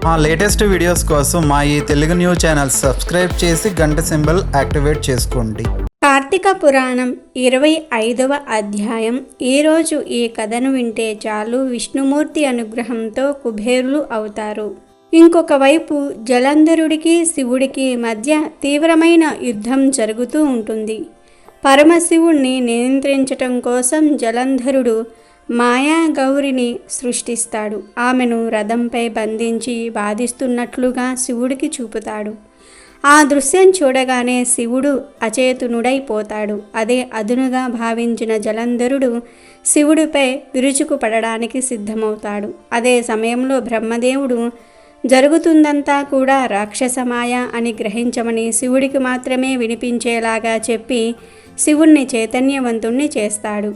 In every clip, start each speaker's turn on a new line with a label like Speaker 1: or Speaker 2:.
Speaker 1: మా latest videos కోసం మా ఈ తెలుగు న్యూస్ ఛానల్ సబ్స్క్రైబ్ చేసి గంట సింబల్ యాక్టివేట్ చేసుకోండి.
Speaker 2: కార్తీక పురాణం 25వ అధ్యాయం. ఈరోజు ఈ కథను వింటే చాలు విష్ణుమూర్తి అనుగ్రహంతో కుబేరులు అవుతారు. ఇంకొక వైపు జలంధరుడికి శివుడికి మధ్య తీవ్రమైన యుద్ధం జరుగుతూ ఉంటుంది. పరమశివుణ్ణి నియంత్రించటం కోసం జలంధరుడు మాయా గౌరిని సృష్టిస్తాడు. ఆమెను రథంపై బంధించి బాధిస్తున్నట్లుగా శివుడికి చూపుతాడు. ఆ దృశ్యం చూడగానే శివుడు అచేతనుడైపోతాడు. అదే అదునుగా భావించిన జలంధరుడు శివుడిపై విరుచుకుపడడానికి సిద్ధమవుతాడు. అదే సమయంలో బ్రహ్మదేవుడు జరుగుతుందంతా కూడా రాక్షసమాయ అని గ్రహించమని శివుడికి మాత్రమే వినిపించేలాగా చెప్పి శివుణ్ణి చైతన్యవంతుణ్ణి చేస్తాడు.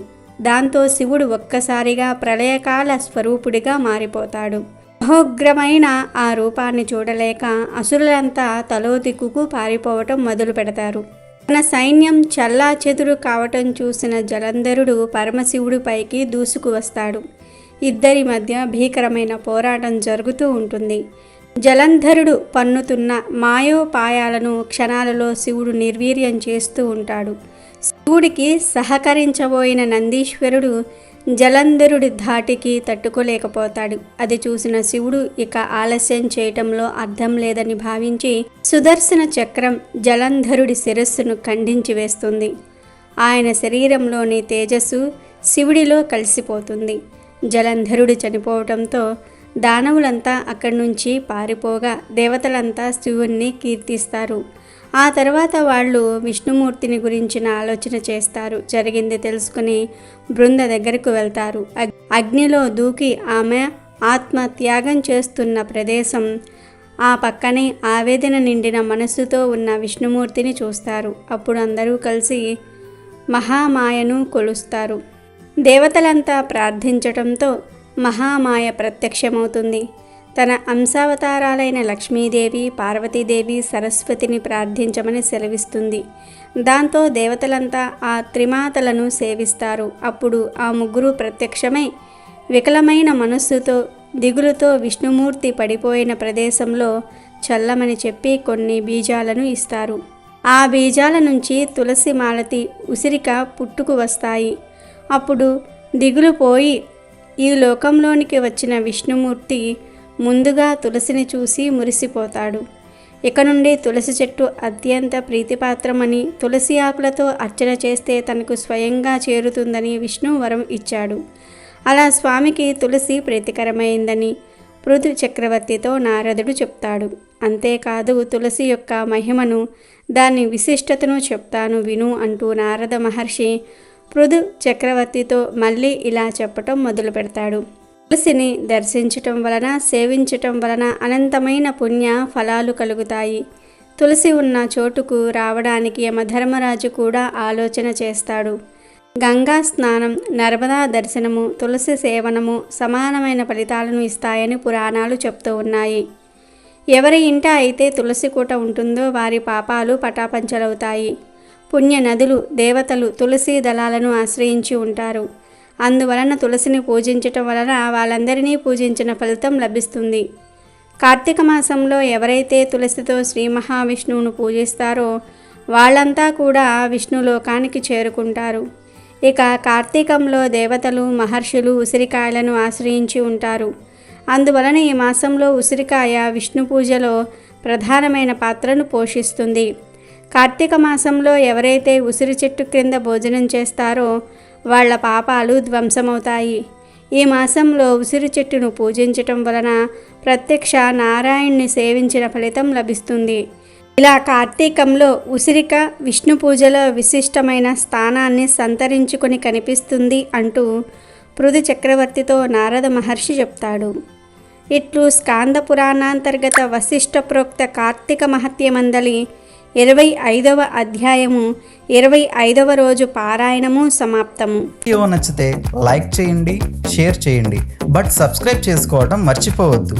Speaker 2: దాంతో శివుడు ఒక్కసారిగా ప్రళయకాల స్వరూపుడిగా మారిపోతాడు. మహోగ్రమైన ఆ రూపాన్ని చూడలేక అసురులంతా తలో దిక్కుకు పారిపోవటం మొదలు పెడతారు. తన సైన్యం చల్లా చెదురు కావటం చూసిన జలంధరుడు పరమశివుడిపైకి దూసుకు వస్తాడు. ఇద్దరి మధ్య భీకరమైన పోరాటం జరుగుతూ ఉంటుంది. జలంధరుడు పన్నుతున్న మాయోపాయాలను క్షణాలలో శివుడు నిర్వీర్యం చేస్తూ ఉంటాడు. శివుడికి సహకరించబోయిన నందీశ్వరుడు జలంధరుడి ధాటికి తట్టుకోలేకపోతాడు. అది చూసిన శివుడు ఇక ఆలస్యం చేయటంలో అర్థం లేదని భావించి సుదర్శన చక్రం జలంధరుడి శిరస్సును ఖండించి వేస్తుంది. ఆయన శరీరంలోని తేజస్సు శివుడిలో కలిసిపోతుంది. జలంధరుడు చనిపోవటంతో దానవులంతా అక్కడి నుంచి పారిపోగా దేవతలంతా శివుణ్ణి కీర్తిస్తారు. ఆ తర్వాత వాళ్ళు విష్ణుమూర్తిని గురించిన ఆలోచన చేస్తారు. జరిగింది తెలుసుకుని బృంద దగ్గరకు వెళ్తారు. అగ్నిలో దూకి ఆమె ఆత్మ త్యాగం చేస్తున్న ప్రదేశం, ఆ పక్కనే ఆవేదన నిండిన మనస్సుతో ఉన్న విష్ణుమూర్తిని చూస్తారు. అప్పుడు అందరూ కలిసి మహామాయను కొలుస్తారు. దేవతలంతా ప్రార్థించటంతో మహామాయ ప్రత్యక్షమవుతుంది. తన అంశావతారాలైన లక్ష్మీదేవి, పార్వతీదేవి, సరస్వతిని ప్రార్థించమని సెలవిస్తుంది. దాంతో దేవతలంతా ఆ త్రిమాతలను సేవిస్తారు. అప్పుడు ఆ ముగ్గురు ప్రత్యక్షమై వికలమైన మనస్సుతో దిగులుతో విష్ణుమూర్తి పడిపోయిన ప్రదేశంలో చల్లమని చెప్పి కొన్ని బీజాలను ఇస్తారు. ఆ బీజాల నుంచి తులసి, మాలతి, ఉసిరిక పుట్టుకు వస్తాయి. అప్పుడు దిగులు పోయి ఈ లోకంలోనికి వచ్చిన విష్ణుమూర్తి ముందుగా తులసిని చూసి మురిసిపోతాడు. ఇక నుండి తులసి చెట్టు అత్యంత ప్రీతిపాత్రమని, తులసి ఆకులతో అర్చన చేస్తే తనకు స్వయంగా చేరుతుందని విష్ణు వరం ఇచ్చాడు. అలా స్వామికి తులసి ప్రీతికరమైందని పృథు చక్రవర్తితో నారదుడు చెప్తాడు. అంతేకాదు తులసి యొక్క మహిమను, దాని విశిష్టతను చెప్తాను విను అంటూ నారద మహర్షి పృథు చక్రవర్తితో మళ్ళీ ఇలా చెప్పటం మొదలు పెడతాడు. తులసిని దర్శించటం వలన, సేవించటం వలన అనంతమైన పుణ్య ఫలాలు కలుగుతాయి. తులసి ఉన్న చోటుకు రావడానికి యమధర్మరాజు కూడా ఆలోచన చేస్తాడు. గంగా స్నానం, నర్మదా దర్శనము, తులసి సేవనము సమానమైన ఫలితాలను ఇస్తాయని పురాణాలు చెప్తూ ఉన్నాయి. ఎవరి ఇంట అయితే తులసి కూట ఉంటుందో వారి పాపాలు పటాపంచలవుతాయి. పుణ్య నదులు, దేవతలు తులసి దళాలను ఆశ్రయించి ఉంటారు. అందువలన తులసిని పూజించటం వలన వాళ్ళందరినీ పూజించిన ఫలితం లభిస్తుంది. కార్తీక మాసంలో ఎవరైతే తులసితో శ్రీ మహావిష్ణువును పూజిస్తారో వాళ్ళంతా కూడా విష్ణులోకానికి చేరుకుంటారు. ఇక కార్తీకంలో దేవతలు, మహర్షులు ఉసిరికాయలను ఆశ్రయించి ఉంటారు. అందువలన ఈ మాసంలో ఉసిరికాయ విష్ణు పూజలో ప్రధానమైన పాత్రను పోషిస్తుంది. కార్తీక మాసంలో ఎవరైతే ఉసిరి చెట్టు క్రింద భోజనం చేస్తారో వాళ్ళ పాపాలు ధ్వంసమవుతాయి. ఈ మాసంలో ఉసిరి చెట్టును పూజించటం వలన ప్రత్యక్ష నారాయణ్ణి సేవించిన ఫలితం లభిస్తుంది. ఇలా కార్తీకంలో ఉసిరిక విష్ణు పూజలో విశిష్టమైన స్థానాన్ని సంతరించుకొని కనిపిస్తుంది అంటూ పృథు చక్రవర్తితో నారద మహర్షి చెప్తాడు. ఇట్లు స్కాంద పురాణాంతర్గత వశిష్ఠ ప్రోక్త కార్తీక మహత్యమందలి 25వ అధ్యాయము 25వ రోజు పారాయణము సమాప్తము.
Speaker 1: వీడియో నచ్చితే లైక్ చేయండి, షేర్ చేయండి, బట్ సబ్స్క్రైబ్ చేసుకోవడం మర్చిపోవద్దు.